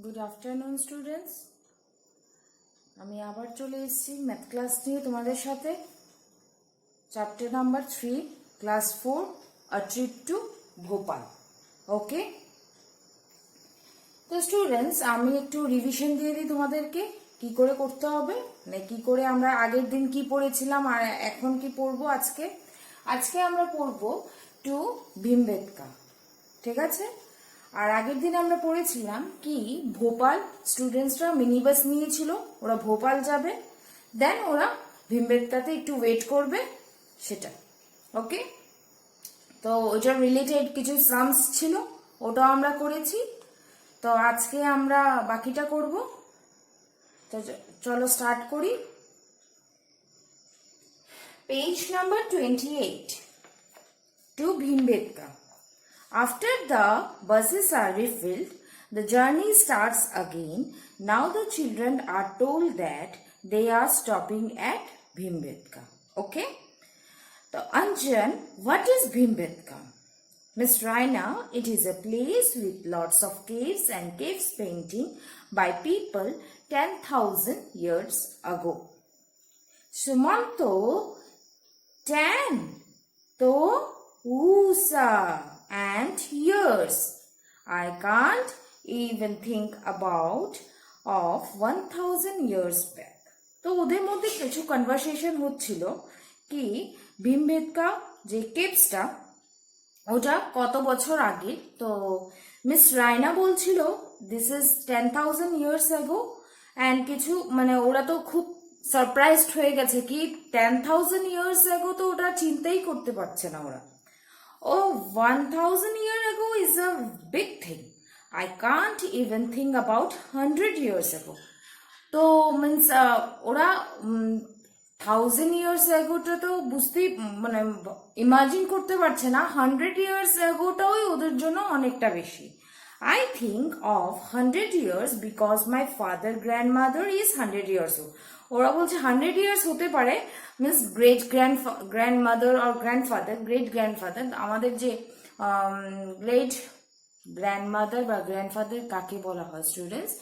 Good afternoon students. আমি আবার চলে এসেছি ম্যাথ ক্লাস নিয়ে তোমাদের সাথে। Chapter number 3, class 4, a trip to Bhopal. Okay, তো স্টুডেন্টস আমি একটু রিভিশন দিয়ে দিই তোমাদেরকে কি করে করতে হবে, মানে কি করে আমরা আগের দিন কি পড়েছিলাম আর এখন কি পড়বো। আজকে আমরা পড়বো টু ভীমবেটকা, ঠিক আছে। আর আগের দিন আমরা পড়েছিলাম কি ভোপাল স্টুডেন্টসরা মিনি বাস নিয়েছিল, ওরা ভোপাল যাবে, দেন ওরা ভীমবেটকাতে একটু ওয়েট করবে, সেটা ওকে। তো ওইটার রিলেটেড কিছু সামস ছিল, ওটাও আমরা করেছি। তো আজকে আমরা বাকিটা করব। তো চলো স্টার্ট করি। Page number 28, to Bhimbetka. After the buses are refilled, the journey starts again. Now the children are told that they are stopping at Bhimbetka. Okay? So Anjan, what is Bhimbetka? Miss Raina, it is a place with lots of caves and caves painting by people 10,000 years ago. Sumanto, 10. To Usa. And years. I can't even think about of 1,000 years back. তো ওদের মধ্যে কিছু conversation হচ্ছিল কি ভীমবেটকা যে কেভসটা ওটা কত বছর আগে। তো মিস রায়না বলছিল this is 10,000 years ago, and কিছু মানে ওরা তো খুব সারপ্রাইজড হয়ে গেছে কি 10,000 years ago, তো ওটা চিন্তাই করতে পারছে না ওরা। Oh, 1,000 years ago is a big thing. I can't even think about 100 years ago. তো মিনস ওরা 1,000 years ago টা তো বুঝতেই মানে ইমাজিন করতে পারছে না, 100 years ago টাই ওদের জন্য অনেকটা বেশি। I think of 100 years because my father grandmother is 100 years old. ওরা বলছে 100 years হতে পারে, মিনস গ্রেট গ্র্যান্ডমাদার আর গ্র্যান্ডফাদার, গ্রেট গ্র্যান্ডফাদার, আমাদের যে গ্রেট গ্র্যান্ডমাদার বা গ্র্যান্ডফাদার কাকে বলা হয় স্টুডেন্টস,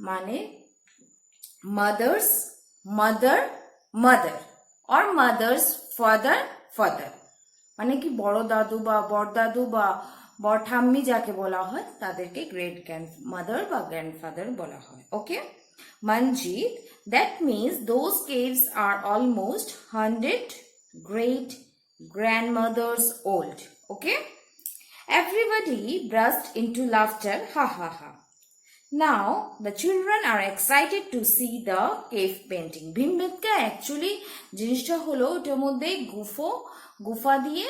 মানে mother's mother mother or mother's father father, মানে কি বড় দাদু বা বড়দাদু বা বড় ঠাম্মি যাকে বলা হয় তাদেরকে গ্রেট গ্র্যান্ডমাদার বা গ্র্যান্ডফাদার বলা হয়। ওকে, Manjeet, that means those caves are almost 100 great grandmothers old. Okay, everybody burst into laughter. Ha ha ha. Now the children are excited to see the cave painting. Bhimbetka actually জিনিসটা হলো ওটার মধ্যে গুফা দিয়ে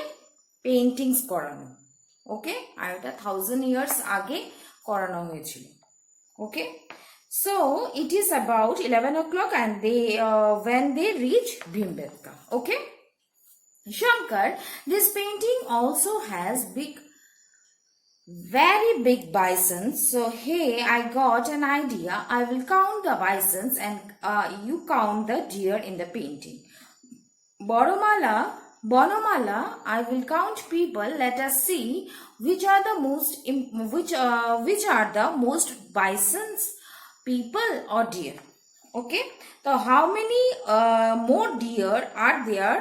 paintings করানো। ওকে, আর এটা 1000 years আগে করানো হয়েছিল। ওকে, so it is about 11 o'clock and when they reach Bhimbetka. Okay, Shankar, this painting also has very big bisons. So hey, I got an idea. I will count the bisons and you count the deer in the painting. Bonomala, I will count people. Let us see which are the most bisons, people or deer. Okay, so how many more deer are there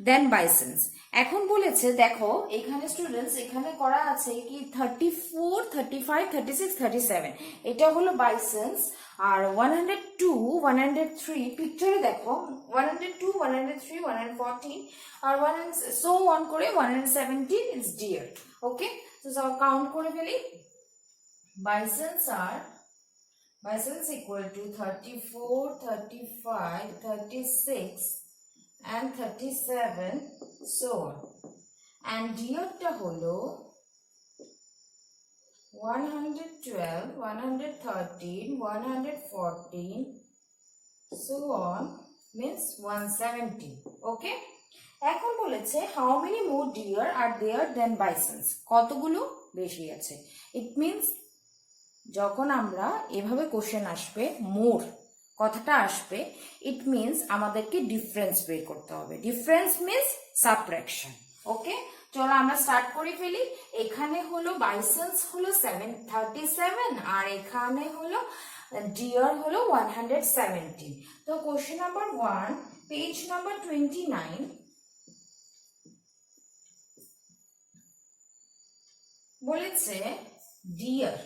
than bisons? এখন বলেছে দেখো এখানে students এখানে করা আছে কি 34, 35, 36, 37, এটা হলো বাইসন্স। আর 102, 103 পিকচারে দেখো 102, 103, 114 আর 1 so on করে 117 is deer. ওকে, তো সব কাউন্ট করে ফেলি। Bisons equal to 34, 35, 36 and 37, so on. And deer ta holo 112, 113, 114, so on, means 117. Okay, এখন বলেছে how many more deer are there than bisons, কতগুলো বেশি আছে। It means যখন আমরা এভাবে কোশ্চেন আসবে মোর কথাটা আসবে, ইট মিনস আমাদেরকে ডিফারেন্স বের করতে হবে। Difference means subtraction. ওকে, চলো আমরা স্টার্ট করে ফেলি। এখানে হলো বাইসেন্স হলো 737 আর এখানে হলো ডিয়ার হলো 117। তো কোশ্চেন নাম্বার 1, পেজ নাম্বার 29 বলেছে deer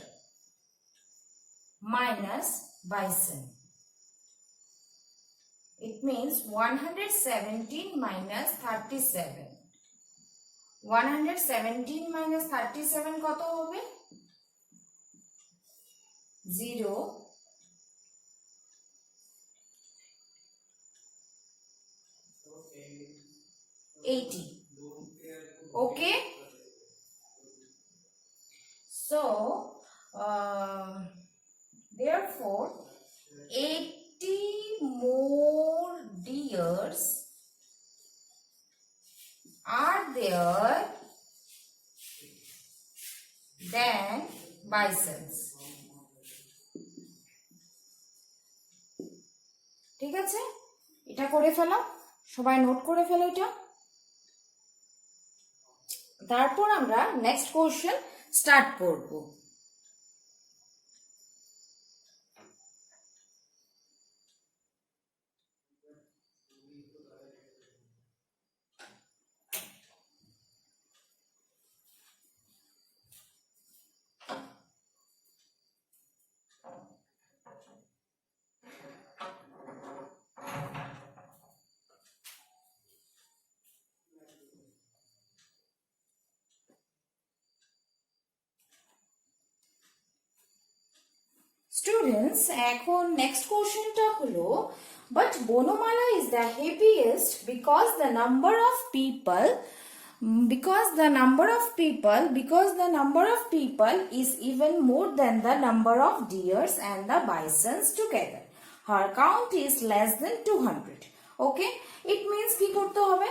minus bison. It means 117 minus 37. 117 minus 37 কত হবে? 0 80. Okay. So, therefore, 80 more deers are there than bisons. ঠিক আছে, এটা করে ফেলো, সবাই নোট করে ফেলো এটা। তারপর আমরা নেক্সট কোশ্চেন স্টার্ট করব। স্টুডেন্টস, এখন নেক্সট কোশ্চেনটা হলো, but Bonamala is the happiest because the number of people is even more than the number of deers and the bisons together. Her count is less than 200. Okay, it means কি করতে হবে?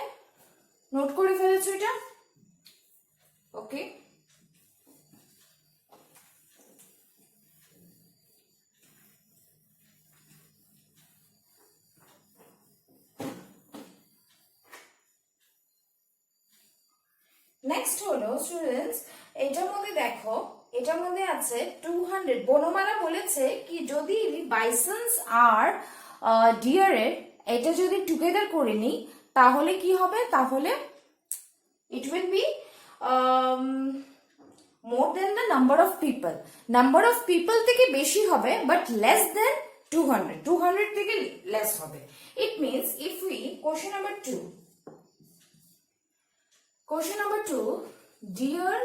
Note করে ফেলেছো এটা? Okay. Next হলো students, এটার মধ্যে দেখো, এটার মধ্যে আছে 200। বনমালা বলেছে কি যদি বাইসন্স আর ডিয়ারের এটা যদি টুগেদার করে নিই তাহলে কি হবে? তাহলে it will be more than the number of people. Number of people থেকে বেশি হবে বাট লেস দেন 200। 200 থেকে লেস হবে। It means if we question number 2, question number 2, deer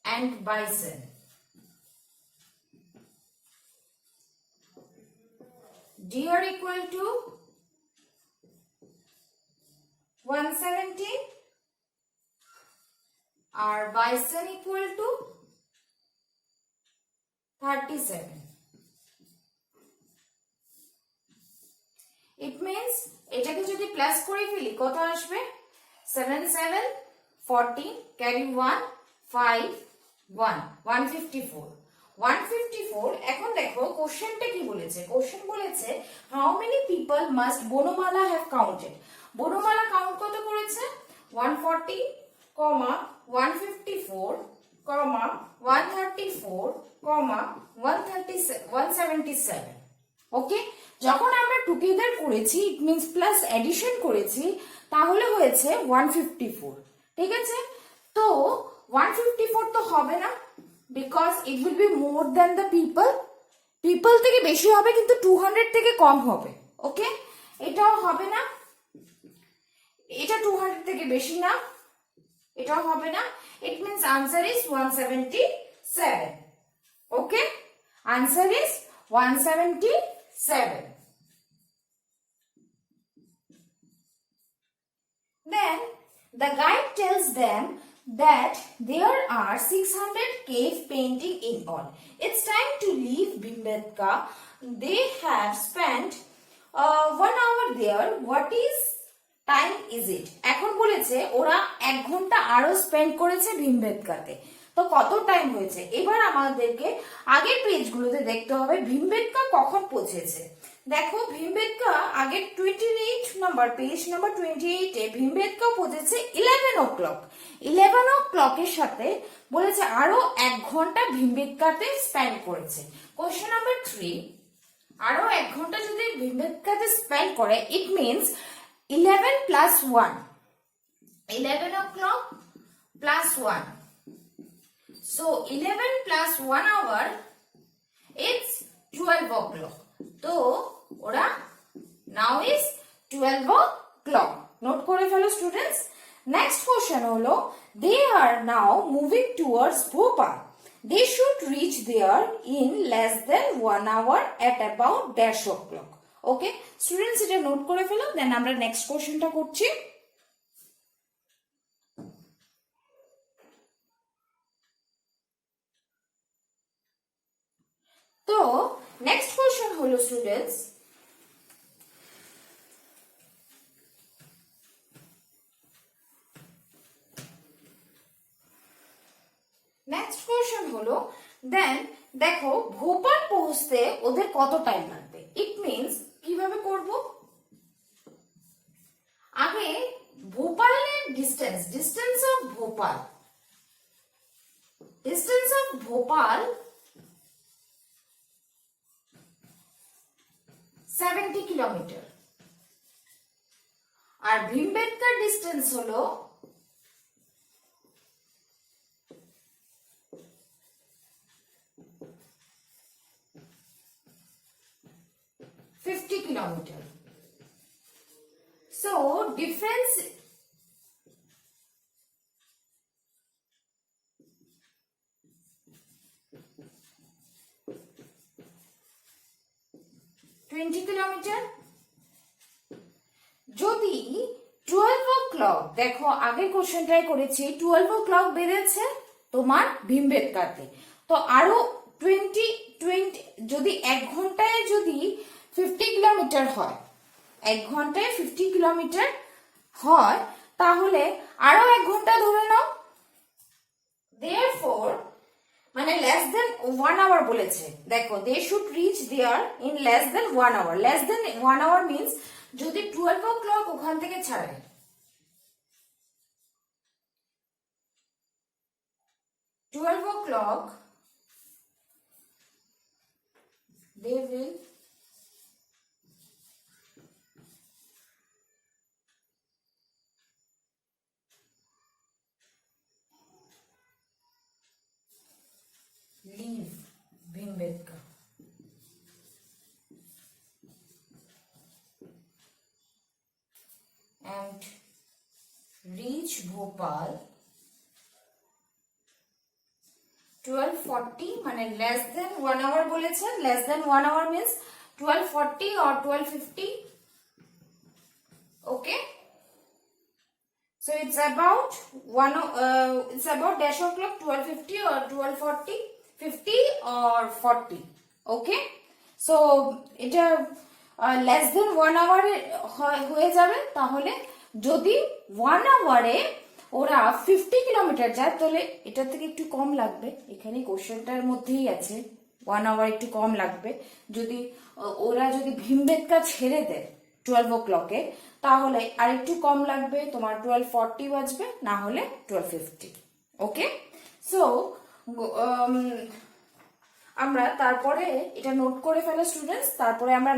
and bison. Deer equal to 170 or bison equal to 37. It means এটাকে যদি plus করে ফেলি কত আসবে? 7 7 14, carry 1 5 1 154। 154। এখন দেখো কোশ্চেনটা কি বলেছে? কোশ্চেন বলেছে how many people must Banamala have counted. Banamala count কত করেছে? 140, 154, 134, 177। ওকে, যখন আমরা টুগেদার করেছি ইট মিনস প্লাস এডিশন করেছি তাহলে হয়েছে 154। ঠিক আছে, তো 154 তো হবে না because it will be more than the people থেকে বেশি হবে কিন্তু 200 থেকে কম হবে। ওকে, এটাও হবে না, এটা 200 থেকে বেশি না, এটাও হবে না। It means answer is 177। Okay, answer is 177। Then the guide tells them that there are 600 cave painting in all. It's time to leave Bhimbetka. They have spent 1 hour there. What time is it? এখন বলেছে ওরা 1 ঘন্টা আরো spend করেছে ভীমবেটকাতে। তো কত time হয়েছে? এবার আমাদেরকে আগের পেজগুলোতে দেখতে হবে ভীমবেটকা কখন পৌঁছেছে। দেখো ভীমবেটকা আগে 28 নাম্বার পেজ নাম্বার 28 এ ভীমবেটকা পৌঁছেছে 11 o'clock। 11 o'clock এর সাথে বলেছে আরো 1 ঘন্টা ভীমবেটকাতে স্পেন্ড করেছে। কোশ্চেন নাম্বার 3, আরো 1 ঘন্টা যদি ভীমবেটকাতে স্পেন্ড করে it means 11 plus 1, 11 o'clock plus 1, so 11 plus 1 hour it's 12 o'clock। তো ওরা now is 12 o'clock। নোট করে ফেলো স্টুডেন্টস। নেক্সট কোশ্চেন হলো they are now moving towards Bhopal, they should reach there in less than 1 hour at about dash o'clock। Okay students, এটা note করে ফেলো, দেন আমরা next কোশ্চেনটা করছি। তো নেক্সট কোশ্চেন হলো students, next question হলো দেন দেখো ভোপাল পৌঁছতে ওদের কত টাইম লাগবে। ইট মিন্স কিভাবে করব, আগে ভোপালের ডিস্টেন্স অফ ভোপাল 70 কিলোমিটার, আর ভীমবেটকার ডিস্টেন্স হলো 50 kilometer। So difference kilometre. যদি 12 o'clock, দেখো আগের কোশ্চেনটাই করেছি, 12 o'clock বেড়েছে তোমার ভীমবেটকাতে, তো আরো 20 যদি 1 ঘন্টায় যদি 50 কিলোমিটার হয়, 1 ঘন্টায় 50 কিলোমিটার হয়, তাহলে আরো 1 ঘন্টা ধরে নাও। therefore মানে less than 1 hour বলেছে, দেখো they should reach there in less than 1 hour। less than 1 hour means যদি 12 o'clock ওখান থেকে ছাড়ে, 12 o'clock they will leave Bhimbetka and reach Bhopal 12:40, মানে less than 1 hour বলেছে, less than 1 hour means 12:40 or 12:50। okay, so it's about dash o'clock, 12:50 or 12:40, 50 or 40। okay, so এটা less than 1 hour হয়ে যাবে। তাহলে যদি 1 hour-এ ওরা 50 কিলোমিটার যায়, তাহলে এটা থেকে একটু কম লাগবে, এখানে কোশ্চেনটার মধ্যেই আছে 1 hour একটু কম লাগবে। যদি ওরা যদি ভীমবেটকা ছেড়ে দেয় 12 o'clock-এ, তাহলে আর একটু কম লাগবে, তোমার 12:40 বাজবে, না হলে 12:50। ওকে, সো আমরা তারপরে এটা নোট করে ফেলো স্টুডেন্টস, তারপরে আমরা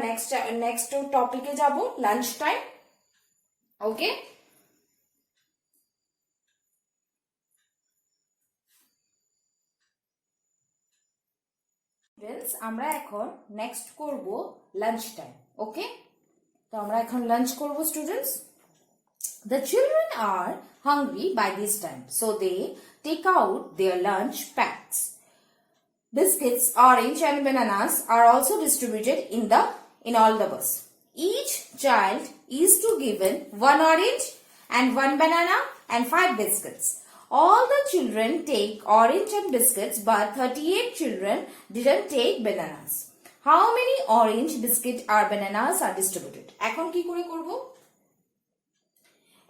নেক্সট টপিকে যাব, লাঞ্চ টাইম। ওকে, স্টুডেন্টস আমরা এখন নেক্সট করব লাঞ্চ টাইম। ওকে, তো আমরা এখন লাঞ্চ করব students. The children are hungry by this time, so they take out their lunch packs. Biscuits, orange and bananas are also distributed in all the bus. Each child is to given 1 orange and 1 banana and 5 biscuits. All the children take orange and biscuits, but 38 children didn't take bananas. How many orange, biscuit or bananas are distributed? এখন কি করে করব?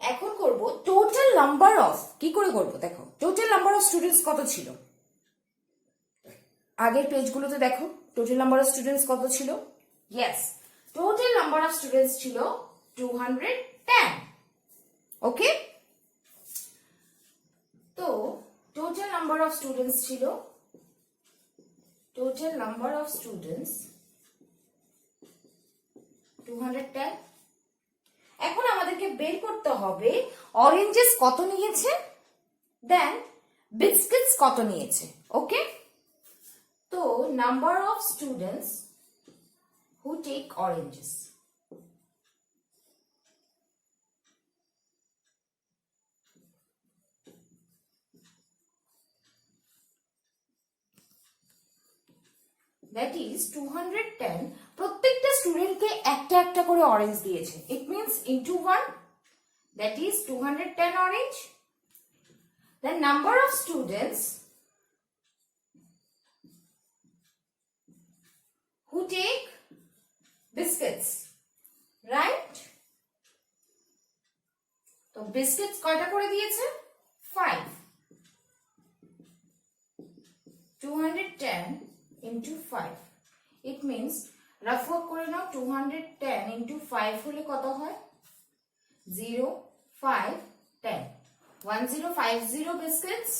এখন করব total number of, কি করে করব দেখো, টোটাল নাম্বার অফ স্টুডেন্টস কত ছিল আগের পেজগুলোতে, দেখো টোটাল নাম্বার অফ স্টুডেন্টস কত ছিল। Yes, total number of students ছিল 210। ওকে, তো টোটাল নাম্বার অফ স্টুডেন্টস ছিল, টোটাল নাম্বার অফ স্টুডেন্টস 210। এখন আমাদেরকে বের করতে হবে অরেঞ্জেস কত নিয়েছে, দেন বিস্কিটস কত নিয়েছে। ওকে, তো number of students who take oranges, that is 210। প্রত্যেকটা স্টুডেন্টকে একটা একটা করে অরেঞ্জ দিয়েছে, it means into 1, that is 210 orange। The number of students who take biscuits, right? তো বিস্কিটস কয়টা করে দিয়েছে, 5। 210 into 5, it means rough work করে নাও, 210 into 5 হলে কত হয়, 0 5 10, 1050 বিস্কিটস।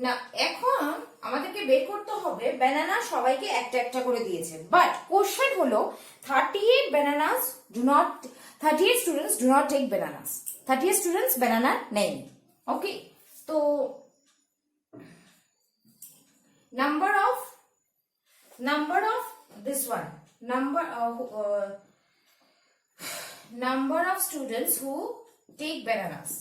না, এখন আমাদেরকে বের করতে হবে ব্যানানা সবাইকে একটা একটা করে দিয়েছে, বাট কোশ্চেন হলো 38 bananas do not 38 students do not take bananas, 38 students banana নেই। ওকে, তো number of this one, number of students who take bananas,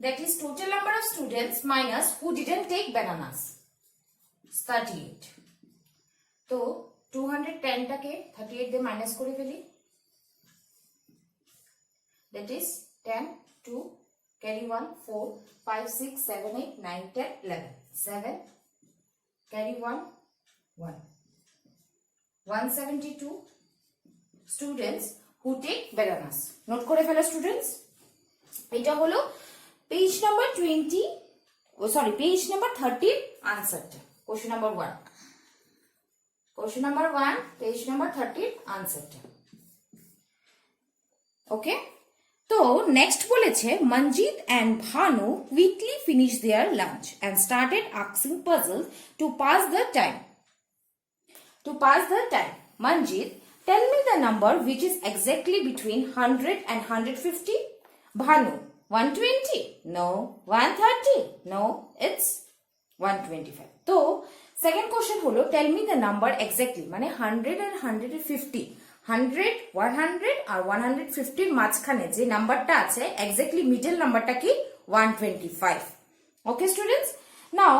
that is total number of students minus who didn't take bananas, 38। তো 210 টাকে 38 দিয়ে minus করে ফেলি, that is 10 2 carry 1 4 5 6 7 8 9 10 11 7 carry 1 1 172 students who take bananas। Note করে ফেলো students, এটা হলো page number 20, page number 30 আনসারটা, question number 1, question number 1 page number 30 আনসারটা। ওকে, তো নেক্সট বলেছে Manjit and Bhanu quickly finish their lunch and started asking puzzles to pass the time. Manjit, tell me the number which is exactly between 100 and 150. Bhanu, 120? No. 130? No, it's 125. তো second question হলো tell me the number exactly, মানে 100 আর 150, 100 100 আর 150 এর মাঝখানে যে নাম্বারটা আছে exactly middle নাম্বারটা কি, 125। ওকে স্টুডেন্টস, নাও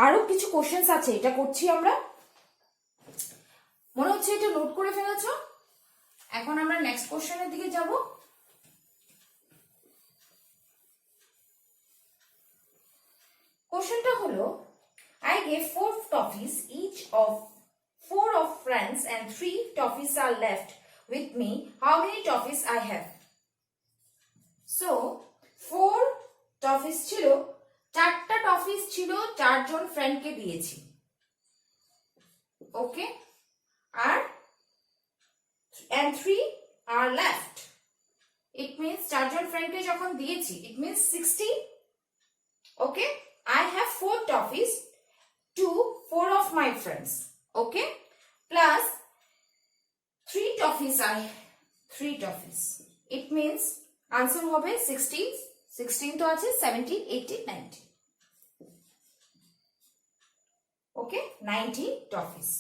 আরো কিছু কোশ্চেন্স আছে, এটা করছি আমরা, মনে হচ্ছে এটা নোট করে ফেলেছো। এখন আমরা নেক্সট কোশ্চেনের দিকে যাব। কোশ্চেনটা হলো I gave 4 toffees each of 4 of friends and 3 toffees are left with me. How many toffees I have? So 4 toffees ছিল, 4টা টফিস ছিল, 4 জন ফ্রেন্ডকে দিয়েছি। ওকে, আর and 3 are left, it means 4 জন ফ্রেন্ডকে যখন দিয়েছি it means 60। Okay, I have 4 toffees to 4 of my friends, okay, plus 3 toffees, 3 toffees, it means answer হবে 16, 16 তো আছে, 17 18 19, okay, 90 toffees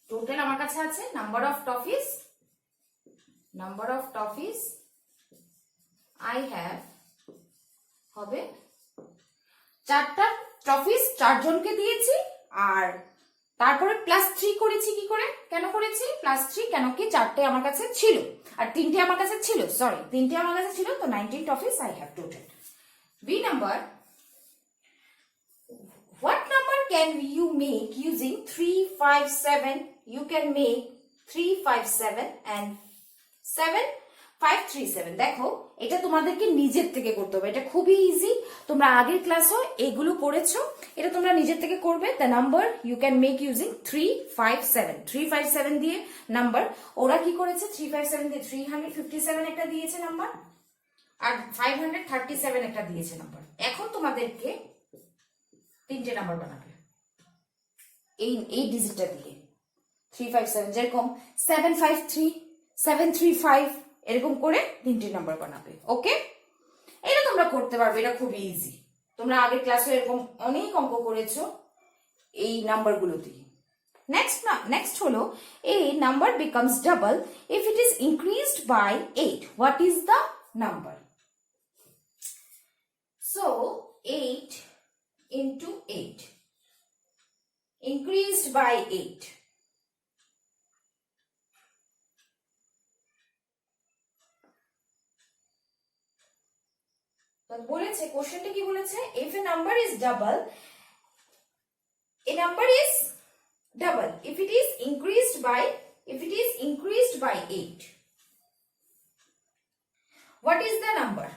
টোটাল আমার কাছে আছে। নাম্বার অফ টফিস I have হবে 4টা টফিস 4 জনকে দিয়েছি, আর তারপরে প্লাস 3 করেছি। কি করে, কেন করেছি প্লাস 3, কেন কি 4টে আমার কাছে ছিল আর 3টে আমার কাছে ছিল, সরি 3টে আমার কাছে ছিল, তো 19 toffees I have total। B number, what number can you make using 3 5 7? You can make 3 5 7 and 7537। দেখো এটা তোমাদেরকে নিজের থেকে করতে হবে, এটা খুবই ইজি। তোমরা আগের ক্লাসও এগুলো করেছো, এটা তোমরা নিজের থেকে করবে। The number you can make using 357। 357 দিয়ে নাম্বার, ওরা কি করেছে 357 দিয়ে 357 একটা দিয়েছে নাম্বার, আর 537 একটা দিয়েছে নাম্বার। এখন তোমাদেরকে তিনটে নাম্বার বানাবে এই ডিজিটটা দিয়ে 357, যেরকম 753, 735 এরকম করে তিনটে নাম্বার বানাবে। ওকে, এটা তোমরা করতে পারবে, এটা খুবই ইজি। তোমরা আগের ক্লাসে এরকম অনেক অঙ্ক করেছো এই নাম্বারগুলো দিয়ে। নেক্সট হলো a number becomes double if it is increased by 8. What is the number? So 8 into 8 increased by 8. বলেছে কোশ্চেনটা কি বলেছে, if a number is double, a number is double if it is increased by 8. What is the number?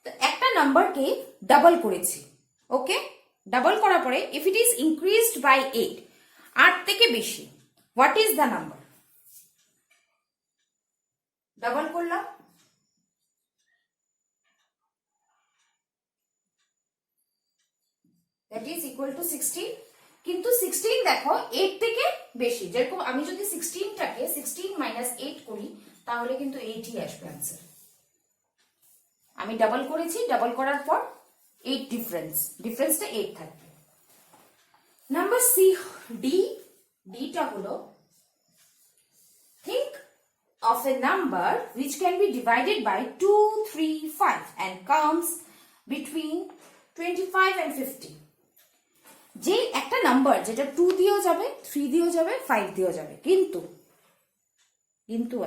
তো একটা নাম্বারকে double করেছি, ওকে, double করার পরে if it is increased by 8, 8 থেকে বেশি, what is the number? Double করলাম, that is equal to 16। কিন্তু 16 দেখো 8 থেকে বেশি, যেরকম আমি যদি 16টাকে 16 মাইনাস 8 করি তাহলে কিন্তু 8ই আসবে आंसर। আমি ডাবল করেছি, ডাবল করার পর 8 ডিফারেন্সটা 8 থাকবে। নাম্বার সি ডিটা হলো think of a number which can be divided by 2, 3, 5 and comes between 25 and 50। যে একটা নাম্বার যেটা 2 দিয়েও যাবে, 3 দিয়েও যাবে, 5 দিয়েও যাবে, কিন্তু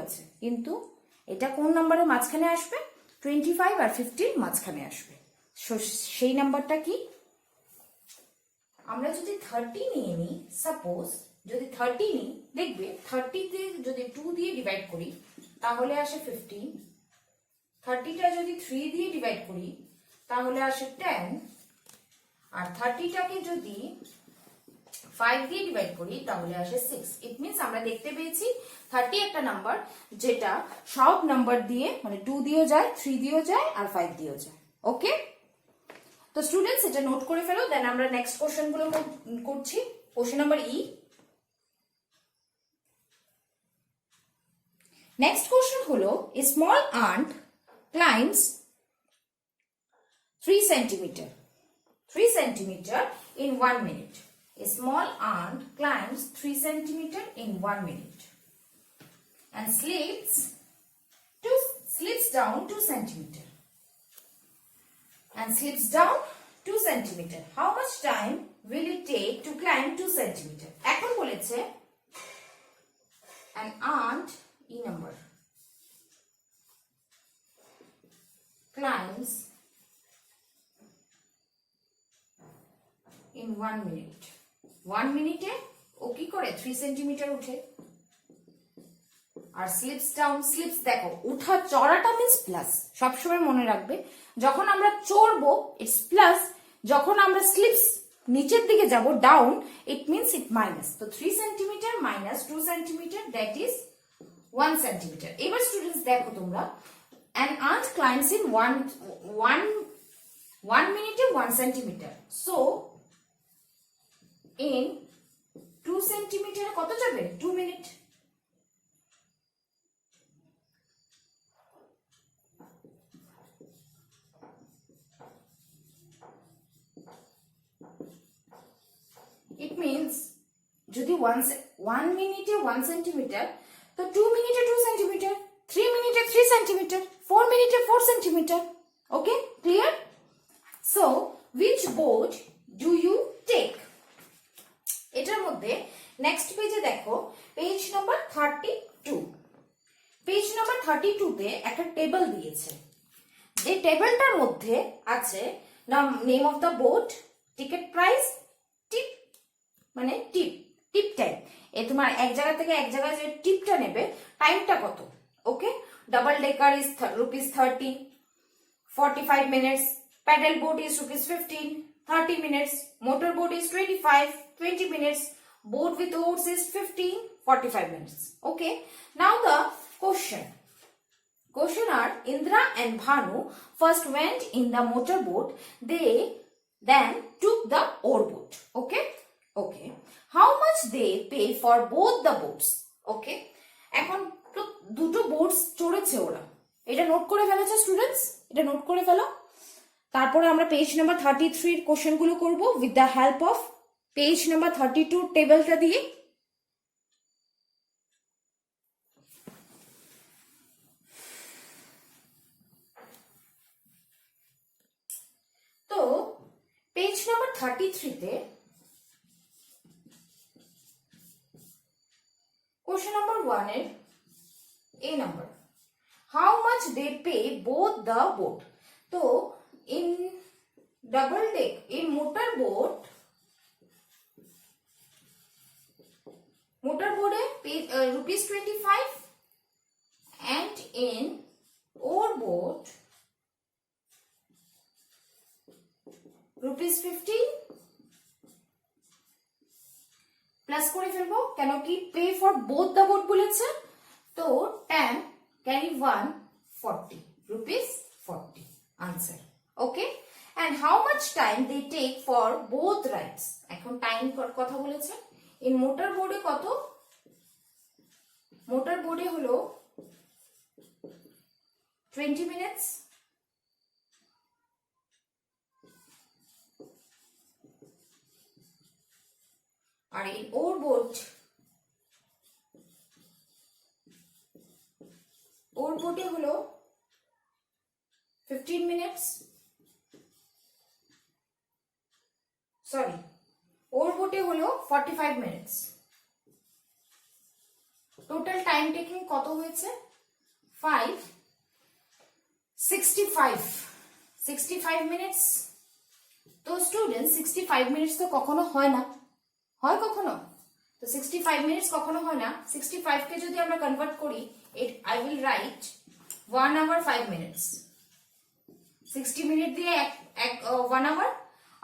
আছে, কিন্তু এটা কোন নাম্বারের মাঝখানে আসবে, 25 আর 50 মাঝখানে আসবে। সেই নাম্বারটা কি? আমরা যদি 30 নিয়ে নিই, সাপোজ যদি 30 নিই, দেখবে 30 তে যদি 2 দিয়ে ডিভাইড করি তাহলে আসে 15, 30টা যদি 3 দিয়ে ডিভাইড করি তাহলে আসে 10, আর 30টাকে যদি 5 দিয়ে ডিভাইড করি তাহলে আসে 6। ইট মিন্স আমরা দেখতে পেয়েছি 30 একটা নাম্বার যেটা সব নাম্বার দিয়ে, মানে 2 দিয়েও যায়, 3 দিয়েও যায় আর 5 দিয়েও যায়। ওকে, তো স্টুডেন্টস এটা নোট করে ফেলো, দেন আমরা নেক্সট কোশ্চেন গুলো করছি। Question number E. Next question হলো a small ant climbs 3 centimeter in 1 minute. A small ant climbs 3 centimeter in 1 minute and slips down 2 centimeter and slips down 2 centimeter. How much time will it take to climb 2 centimeter? এখন বলেছে an ant e number climbs in 1 minute. 1 minute ও কি করে 3 centimetre উঠে, আর slips down, slips দেখো উঠা, চড়াটা means plus, সবসময় মনে রাখবে যখন আমরা চড়বো ইটস প্লাস, যখন আমরা স্লিপস নিচের দিকে যাব down it means it minus. তো 3 centimetre minus 2 centimetre that is 1 centimetre. এবার স্টুডেন্টস দেখো তোমরা, an ant climbs in 1 minute 1 centimeter. So in 2 centimetre কত যাবে, 2 মিনিট। It means যদি 1 মিনিটে 1 সেন্টিমিটার, তো 2 মিনিটে 2 সেন্টিমিটার, 3 মিনিটে 3 সেন্টিমিটার, 4 মিনিটে 4 centimetre. Okay, clear? So which boat do you take? এটার মধ্যে নেক্সট পেজে দেখো, পেজ নাম্বার 32। পেজ নাম্বার 32 তে একটা টেবিল দিয়েছে, যে টেবিলটার মধ্যে আছে name of the boat, ticket price, tip মানে টিপ টাইম। তোমার এক জায়গা থেকে এক জায়গায় যে টিপটা নেবে টাইমটা কত, Okay, double decker is rupees 30, 45 minutes. Paddle boat is rupees 15, 30 minutes. Motor boat is 25, 20 minutes. Boat with oars is 15, 45 minutes. Okay, now the question. Question are, Indra and Bhanu first went in the motor boat. They then took the oar boat. Okay, okay. How much they pay for both the boats? Okay, এখন দুটো boats চড়েছে ওরা, এটা note করে ফেলেছে students, এটা note করে ফেলো। তারপরে আমরা পেজ নাম্বার 33 এর কোশ্চেনগুলো করব with the help of page number 32 টেবিলটা দিয়ে। তো পেজ নাম্বার 33 তে কোশ্চেন নাম্বার 1 এর A number. How much they pay both the boat? So in double deck, in motor boat pay rupees 25, and in oar boat rupees 15 plus করে ফেলবো, কেন কি pay for both the boat বলেছে, তো tan carry 140 rupees 40 answer. Okay, and how much time they take for both rides? এখন time কথা বলেছে। in motor boat এ কত, মোটর বোটে হলো 20 minutes, R in oar boat ওর বোটে হলো 15 minutes, সরি ওর বোটে হলো 45 minutes। টোটাল টাইম টেকিং কত হয়েছে 65 মিনিটস। তো স্টুডেন্ট 65 মিনিটস তো কখনো হয় না, হয় কখনো? তো 65 মিনিটস কখনো হয় না। 65 কে যদি আমরা কনভার্ট করি, I will write 1 hour 5 minutes. 60 minute দিয়ে 1 hour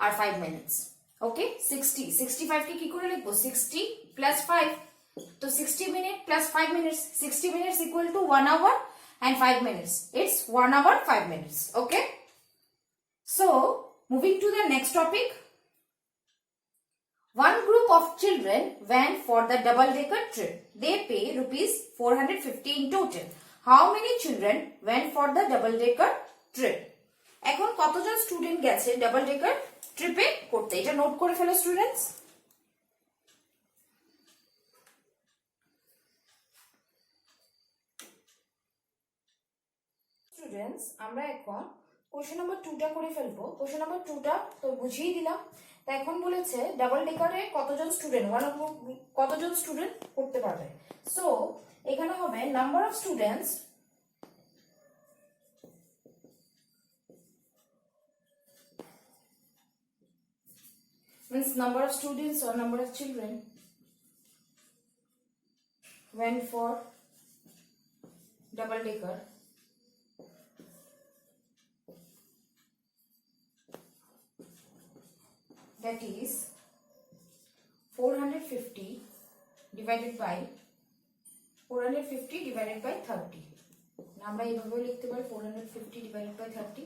আর 5 minutes. Okay, 65 কে কি করে লিখবো, 60 plus 5, তো 60 minute plus 5 minutes, 60 minutes equal to 1 hour and 5 minutes. It's 1 hour 5 minutes. Okay, so moving to the next topic. One group of children went for the double-decker trip. They pay rupees 450 in total. How many children went for the double-decker trip? এখন কতজন student গেছে double decker ট্রিপে করতে, এটা note করে ফেলো students. Students আমরা এখন question number 2টা করে ফেলবো। কোশ্চেন নাম্বার 2টা তো বুঝিয়ে দিলাম। তা এখন বলেছে ডাবল ডেকারে কতজন স্টুডেন্ট, কতজন স্টুডেন্ট করতে পারবে। সো এখানে হবে number of students means number of students or number of children went for double decker, that is 450 divided by 30। আমরা এইভাবে লিখতে পারি 450 divided by 30।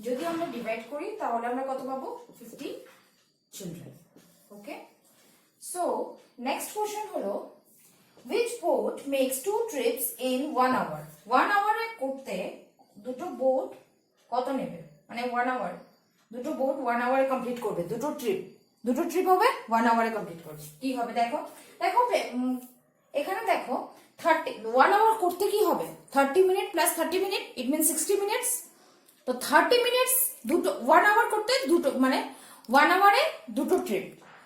যদি আমরা ডিভাইড করি তাহলে আমরা কত পাবো, 50 children. Okay, so next question হলো which boat makes 2 trips in 1 hour? 1 hour এ করতে দুটো বোট কত নেবে, মানে 1 hour দুটো বোট 1 hour এ কমপ্লিট করবে, দুটো ট্রিপ হবে 1 hour এ কমপ্লিট করবে। কি হবে দেখো এখানে দেখো 1 hour করতে কি হবে, 30 minute plus 30 minute, it means 60 minutes. তো 30 মিনিটস দুটো 1 hour করতে দুটো, মানে 1 hour এ দুটো ট্রিপ,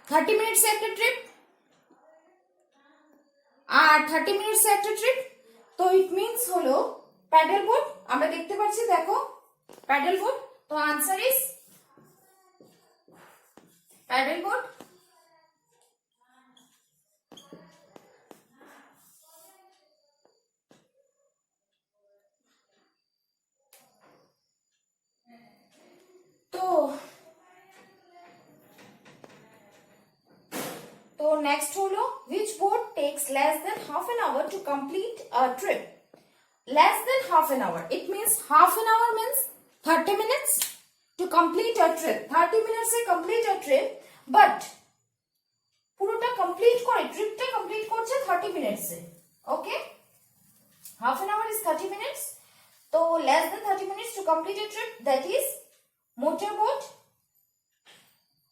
30 মিনিটস এ একটা ট্রিপ আর 30 মিনিটস এ একটা ট্রিপ। তো ইট মিনস হলো প্যাডেল বোট, আমরা দেখতে পাচ্ছি দেখো প্যাডেল বোট। তো আনসার ইজ প্যাডেল বোট। তো নেক্সট হলো which boat takes less than half an hour to complete a trip? Less than half an hour. It means half an hour means 30 minutes to complete a trip. 30 minutes A complete a trip, but পুরোটা complete করে ট্রিপটা complete করছে 30 minutes A. Okay, half an hour is 30 minutes. So less than 30 minutes to complete a trip, that is motorboat.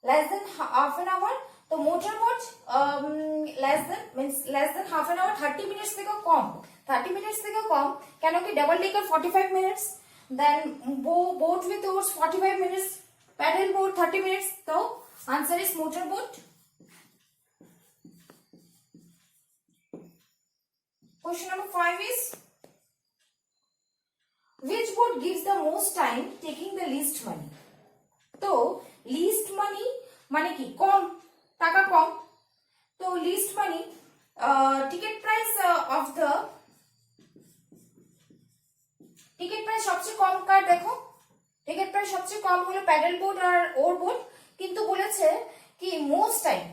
Less than half an hour. তো motorboat less than half an hour, 30 minutes থেকে কম, 30 minutes থেকে কম, কেন কি double decker 45 minutes, then boat with oars 45 minutes, paddle boat 30 minutes. So answer is motorboat. Question number 5 is which boat gives the most time taking the least money? তো least money মানে কি, কম টাকা কম। তো least money ticket price সবচেয়ে কম কার, দেখো ticket price সবচেয়ে কম হলো pedal boat আর ওর boat, কিন্তু বলেছে কি মোস্ট টাইম,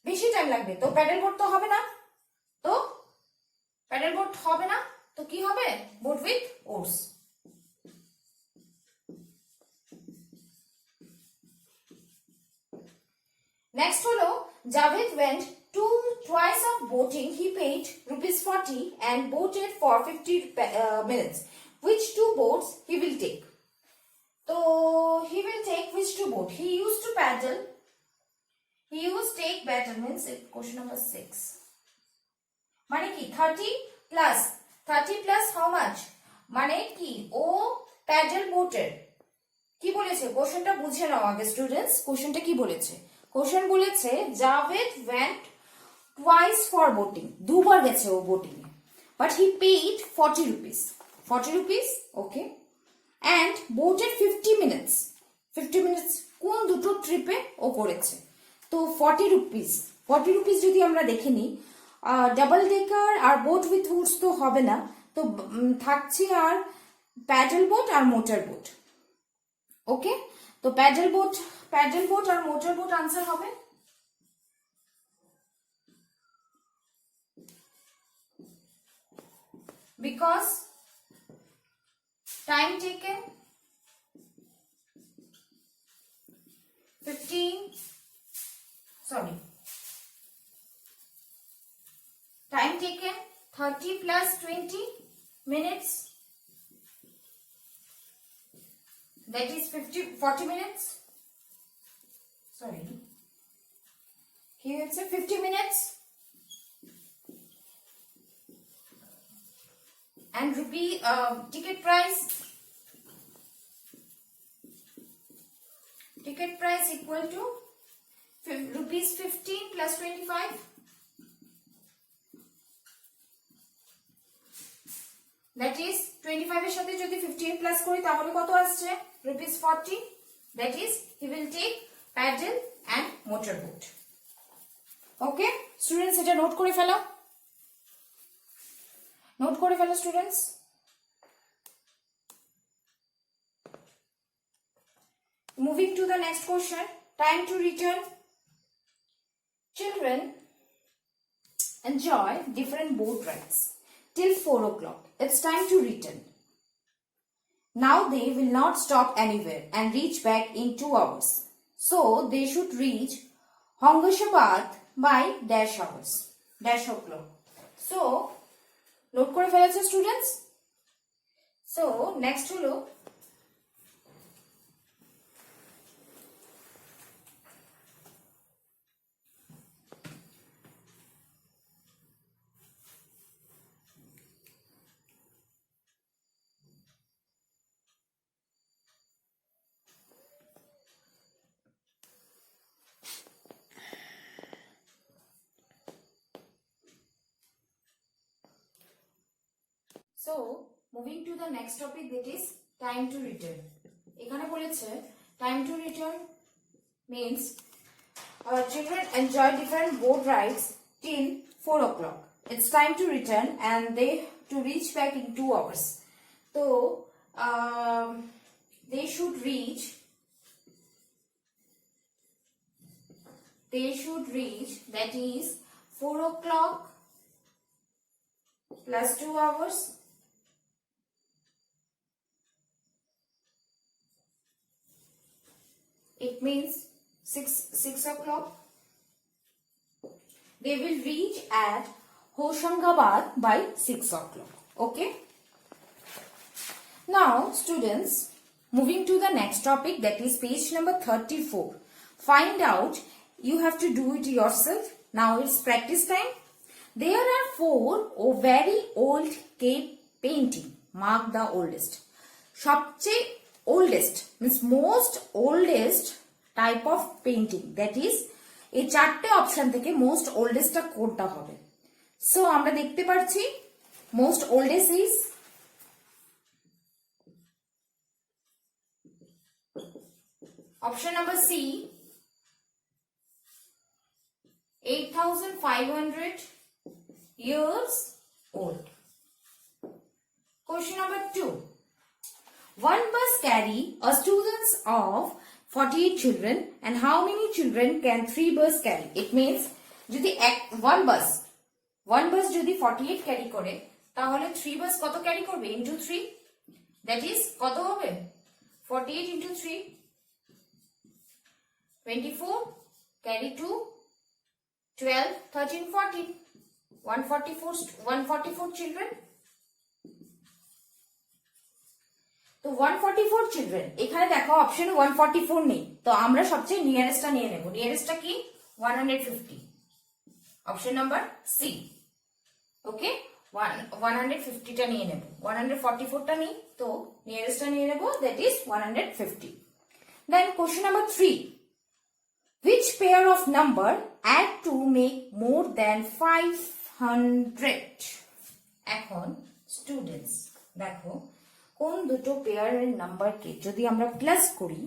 বেশি টাইম লাগবে। তো প্যাডেল বোট তো হবে না, তো প্যাডেল বোট হবে না, তো কি হবে, বোট উইথ ওর্স। নেক্সট হলো Javed went twice of boating. He paid ₹40 and boated for 50 minutes. Which two boats he will take? So he will take which two boat? He used to paddle. He used take paddle means question number 6. মানে কি 30 plus how much? মানে কি ও pedal বোটের কি বলেছে, কোশ্চেনটা বুঝে নাও আগে স্টুডেন্টস। কোশ্চেনটা কি বলেছে, কোশ্চেন বলেছে Javed went twice for boating, দুবার গেছে ও বোটিং এ, but he paid 40 rupees, okay, and boated 50 minutes কোন দুটো ট্রিপে ও করেছে। তো 40 rupees যদি আমরা দেখে নিই, ডাবল ডেকার আর বোট উইথ হুডস তো হবে না, তো থাকছে আর প্যাডেল বোট আর মোটর বোট। ওকে, তো প্যাডেল বোট আর মোটর বোট আনসার হবে। Because time taken 30 plus 20 minutes, that is 40 minutes, sorry, here it's a 50 minutes, and rupee ticket price equal to rupees 15 plus 25, that is 25 এর সাথে যদি 15 plus করি তাহলে কত আসছে, rupees 40, that is he will take paddle and motor boat. Okay students, এটা note করে ফেলো students. Moving to the next question, time to return. Children enjoy different boat rides till 4 o'clock. It's time to return. Now they will not stop anywhere and reach back in 2 hours. So they should reach Hongshabad by dash o'clock. So note করে ফেলেছে students. So next হলো So moving to the next topic, that is time to return. এখানে বলেছে time to return means children enjoy different boat rides till 4 o'clock. It's time to return and they to reach back in 2 hours. So they should reach they should reach, that is 4 o'clock plus 2 hours. It means 6 o'clock. They will reach at Hoshangabad by 6 o'clock. Okay. Now students, moving to the next topic, that is page number 34. Find out, you have to do it yourself. Now it's practice time. There are 4 very old cave painting. Mark the oldest. সবচেয়ে oldest means most oldest type of painting, that is এই চারটে option থেকে most oldest টা কোনটা হবে? So আমরা দেখতে পাচ্ছি most oldest is option number C, 8,500 years old. Question number 2. One bus carry a students of 48 children, and how many children can 3 bus carry? It means যদি one bus যদি 48 carry করে, তাহলে 3 bus কত carry করবে? into 3, that is কত হবে? 48 into 3, 24, carry 2, 12, 13, 14, 144 children. তো 144 children, এখানে দেখো অপশনে 144 নেই, তো আমরা সবচেয়ে নিয়ারেস্টটা নিয়ে নেব। নিয়ারেস্টটা কি? 150, অপশন নাম্বার সি। ওকে, 150টা নিয়ে নেব, 144টা নেই, তো নিয়ারেস্টটা নিয়ে নেব, that is 150। Then question number 3, which pair of number add to make more than 500? এখন স্টুডেন্টস দেখো, কোন দুটো পেয়ারের নাম্বারকে যদি আমরা প্লাস করি,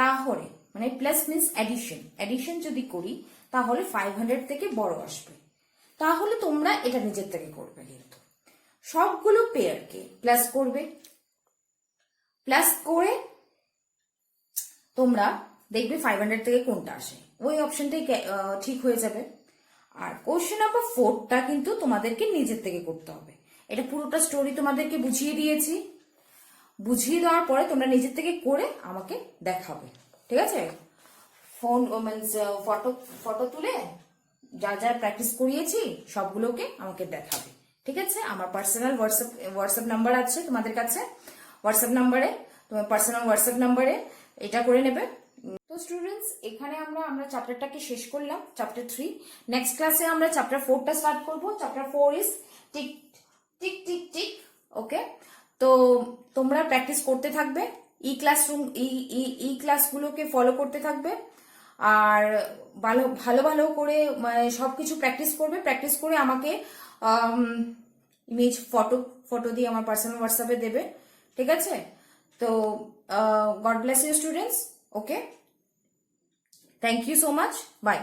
তাহলে মানে প্লাস মিন্স এডিশন যদি করি, তাহলে 500 থেকে বড় আসবে। তাহলে তোমরা এটা নিজের থেকে করবে, কিন্তু সবগুলো পেয়ারকে প্লাস করবে, প্লাস করে তোমরা দেখবে 500 থেকে কোনটা আসে, ওই অপশনটাই ঠিক হয়ে যাবে। আর কোশ্চেন নাম্বার 4টা কিন্তু তোমাদেরকে নিজের থেকে করতে হবে। এটা পুরোটা স্টোরি তোমাদেরকে বুঝিয়ে দিয়েছি, বুঝিয়ে দেওয়ার পরে তোমরা নিজের থেকে করে আমাকে দেখাবে, ঠিক আছে? ফোন মিনস ফটো তুলে যা যা প্র্যাকটিস করিয়েছি সবগুলোকে আমাকে দেখাবে, ঠিক আছে? আমার পার্সোনাল হোয়াটসঅ্যাপ নাম্বার আছে তোমাদের কাছে, হোয়াটসঅ্যাপ নাম্বারে, তোমার পার্সোনাল হোয়াটসঅ্যাপ নাম্বারে এটা করে নেবে। তো স্টুডেন্টস, এখানে আমরা চ্যাপ্টারটাকে শেষ করলাম, চ্যাপ্টার 3। নেক্সট ক্লাসে আমরা চ্যাপ্টার 4টা স্টার্ট করব। Chapter 4 is tick tick tick tick. Okay, তো তোমরা প্র্যাকটিস করতে থাকবে, ই ক্লাসগুলোকে ফলো করতে থাকবে, আর ভালো করে সবকিছু প্র্যাকটিস করবে। প্র্যাকটিস করে আমাকে ইমেজ ফটো দিয়ে আমার পার্সোনাল হোয়াটসঅ্যাপে দেবে, ঠিক আছে? তো God bless you students. Okay, thank you so much, by.